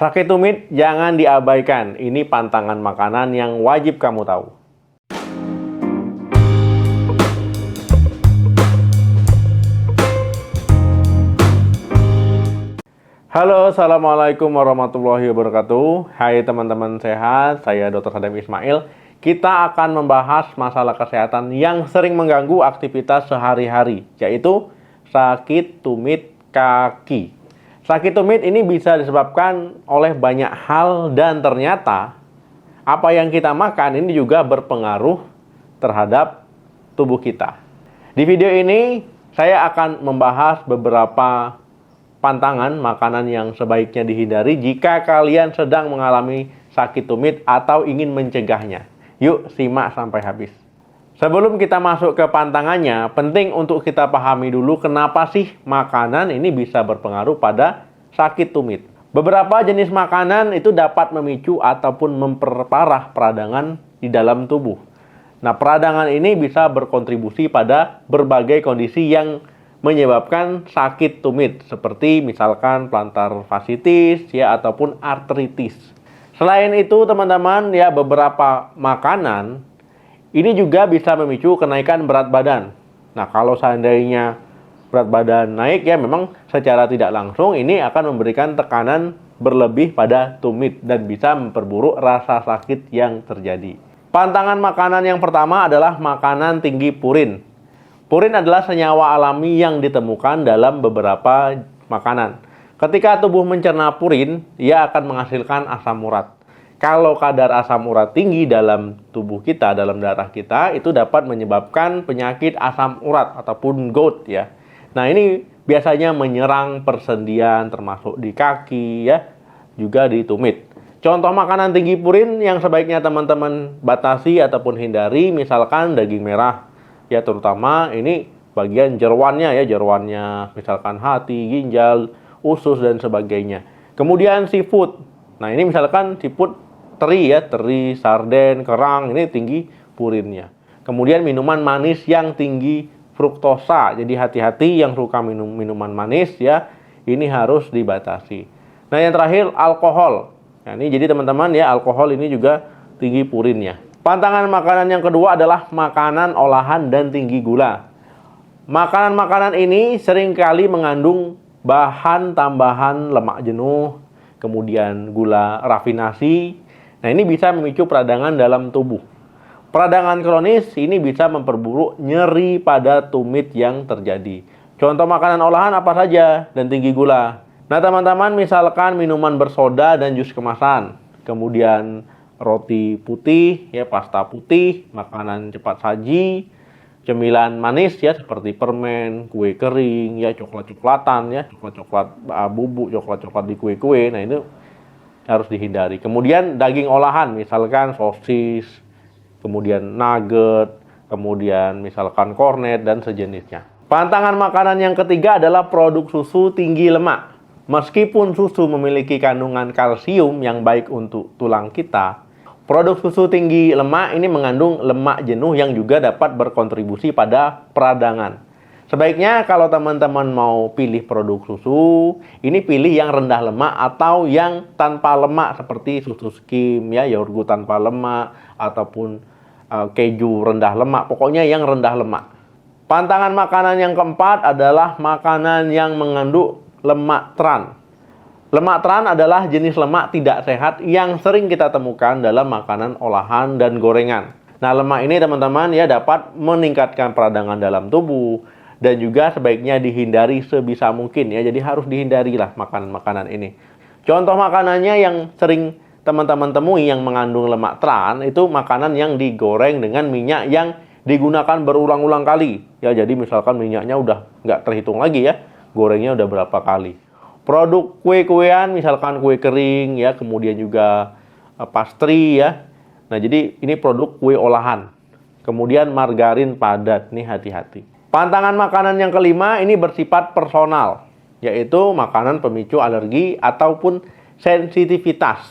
Sakit tumit jangan diabaikan. Ini pantangan makanan yang wajib kamu tahu. Halo, Assalamualaikum warahmatullahi wabarakatuh. Hai teman-teman sehat, saya Dr. Sadam Ismail. Kita akan membahas masalah kesehatan yang sering mengganggu aktivitas sehari-hari, yaitu sakit tumit kaki. Sakit tumit ini bisa disebabkan oleh banyak hal dan ternyata apa yang kita makan ini juga berpengaruh terhadap tubuh kita. Di video ini saya akan membahas beberapa pantangan makanan yang sebaiknya dihindari jika kalian sedang mengalami sakit tumit atau ingin mencegahnya. Yuk simak sampai habis. Sebelum kita masuk ke pantangannya, penting untuk kita pahami dulu kenapa sih makanan ini bisa berpengaruh pada sakit tumit. Beberapa jenis makanan itu dapat memicu ataupun memperparah peradangan di dalam tubuh. Nah, peradangan ini bisa berkontribusi pada berbagai kondisi yang menyebabkan sakit tumit seperti misalkan plantar fasciitis ya ataupun artritis. Selain itu teman-teman ya, beberapa makanan ini juga bisa memicu kenaikan berat badan. Nah, kalau seandainya berat badan naik ya memang secara tidak langsung ini akan memberikan tekanan berlebih pada tumit dan bisa memperburuk rasa sakit yang terjadi. Pantangan makanan yang pertama adalah makanan tinggi purin. Purin adalah senyawa alami yang ditemukan dalam beberapa makanan. Ketika tubuh mencerna purin, ia akan menghasilkan asam urat. Kalau kadar asam urat tinggi dalam tubuh kita, dalam darah kita, itu dapat menyebabkan penyakit asam urat ataupun gout ya. Nah, ini biasanya menyerang persendian termasuk di kaki ya, juga di tumit. Contoh makanan tinggi purin yang sebaiknya teman-teman batasi ataupun hindari misalkan daging merah. Ya, terutama ini bagian jeroannya ya, jeroannya misalkan hati, ginjal, usus dan sebagainya. Kemudian seafood. Nah, ini misalkan seafood teri ya, teri, sarden, kerang, ini tinggi purinnya. Kemudian minuman manis yang tinggi fruktosa. Jadi hati-hati yang suka minum minuman manis ya, ini harus dibatasi. Nah, yang terakhir alkohol. Nah, ini jadi teman-teman ya, alkohol ini juga tinggi purinnya. Pantangan makanan yang kedua adalah makanan olahan dan tinggi gula. Makanan-makanan ini seringkali mengandung bahan tambahan lemak jenuh, kemudian gula rafinasi. Nah, ini bisa memicu peradangan dalam tubuh. Peradangan kronis ini bisa memperburuk nyeri pada tumit yang terjadi. Contoh makanan olahan apa saja dan tinggi gula? Nah, teman-teman, misalkan minuman bersoda dan jus kemasan, kemudian roti putih, ya pasta putih, makanan cepat saji, cemilan manis ya seperti permen, kue kering, ya coklat-coklatan ya, coklat-coklat bubuk, coklat-coklat di kue-kue. Nah, ini harus dihindari. Kemudian daging olahan, misalkan sosis, kemudian nugget, kemudian misalkan kornet dan sejenisnya. Pantangan makanan yang ketiga adalah produk susu tinggi lemak. Meskipun susu memiliki kandungan kalsium yang baik untuk tulang kita, produk susu tinggi lemak ini mengandung lemak jenuh yang juga dapat berkontribusi pada peradangan. Sebaiknya kalau teman-teman mau pilih produk susu, ini pilih yang rendah lemak atau yang tanpa lemak seperti susu skim, ya, yogurt tanpa lemak, ataupun keju rendah lemak. Pokoknya yang rendah lemak. Pantangan makanan yang keempat adalah makanan yang mengandung lemak trans. Lemak trans adalah jenis lemak tidak sehat yang sering kita temukan dalam makanan olahan dan gorengan. Nah, lemak ini teman-teman ya dapat meningkatkan peradangan dalam tubuh dan juga sebaiknya dihindari sebisa mungkin ya. Jadi harus dihindarilah makanan-makanan ini. Contoh makanannya yang sering teman-teman temui yang mengandung lemak trans itu makanan yang digoreng dengan minyak yang digunakan berulang-ulang kali. Ya, jadi misalkan minyaknya udah nggak terhitung lagi ya, gorengnya udah berapa kali. Produk kue-kuean misalkan kue kering ya, kemudian juga pastry ya. Nah, jadi ini produk kue olahan. Kemudian margarin padat, nih hati-hati. Pantangan makanan yang kelima ini bersifat personal, yaitu makanan pemicu alergi ataupun sensitivitas.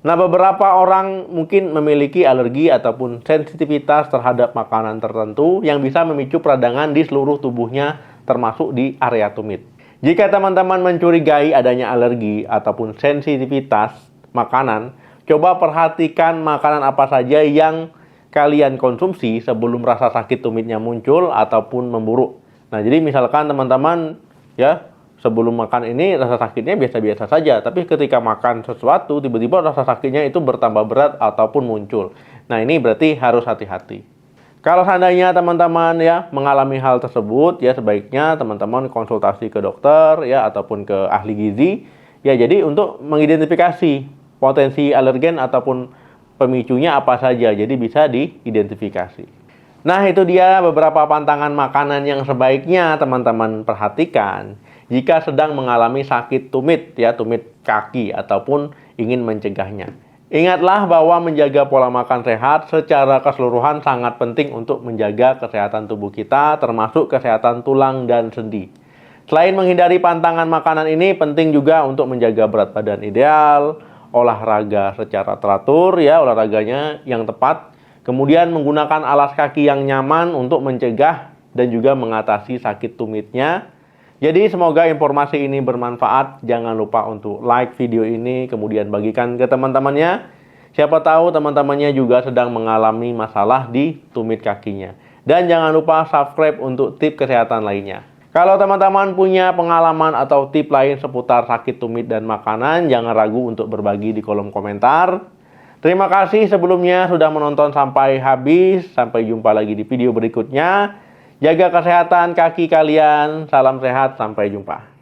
Nah, beberapa orang mungkin memiliki alergi ataupun sensitivitas terhadap makanan tertentu yang bisa memicu peradangan di seluruh tubuhnya termasuk di area tumit. Jika teman-teman mencurigai adanya alergi ataupun sensitivitas makanan, coba perhatikan makanan apa saja yang kalian konsumsi sebelum rasa sakit tumitnya muncul ataupun memburuk. Nah, jadi misalkan teman-teman ya sebelum makan ini rasa sakitnya biasa-biasa saja, tapi ketika makan sesuatu tiba-tiba rasa sakitnya itu bertambah berat ataupun muncul. Nah, ini berarti harus hati-hati. Kalau seandainya teman-teman ya mengalami hal tersebut, ya sebaiknya teman-teman konsultasi ke dokter ya ataupun ke ahli gizi ya, jadi untuk mengidentifikasi potensi alergen ataupun pemicunya apa saja, jadi bisa diidentifikasi. Nah, itu dia beberapa pantangan makanan yang sebaiknya teman-teman perhatikan jika sedang mengalami sakit tumit ya, tumit kaki ataupun ingin mencegahnya. Ingatlah bahwa menjaga pola makan sehat secara keseluruhan sangat penting untuk menjaga kesehatan tubuh kita, termasuk kesehatan tulang dan sendi. Selain menghindari pantangan makanan ini, penting juga untuk menjaga berat badan ideal, olahraga secara teratur ya, olahraganya yang tepat, kemudian menggunakan alas kaki yang nyaman untuk mencegah dan juga mengatasi sakit tumitnya. Jadi semoga informasi ini bermanfaat. Jangan lupa untuk like video ini, kemudian bagikan ke teman-temannya. Siapa tahu teman-temannya juga sedang mengalami masalah di tumit kakinya. Dan jangan lupa subscribe untuk tips kesehatan lainnya. Kalau teman-teman punya pengalaman atau tips lain seputar sakit tumit dan makanan, jangan ragu untuk berbagi di kolom komentar. Terima kasih sebelumnya sudah menonton sampai habis. Sampai jumpa lagi di video berikutnya. Jaga kesehatan kaki kalian. Salam sehat, sampai jumpa.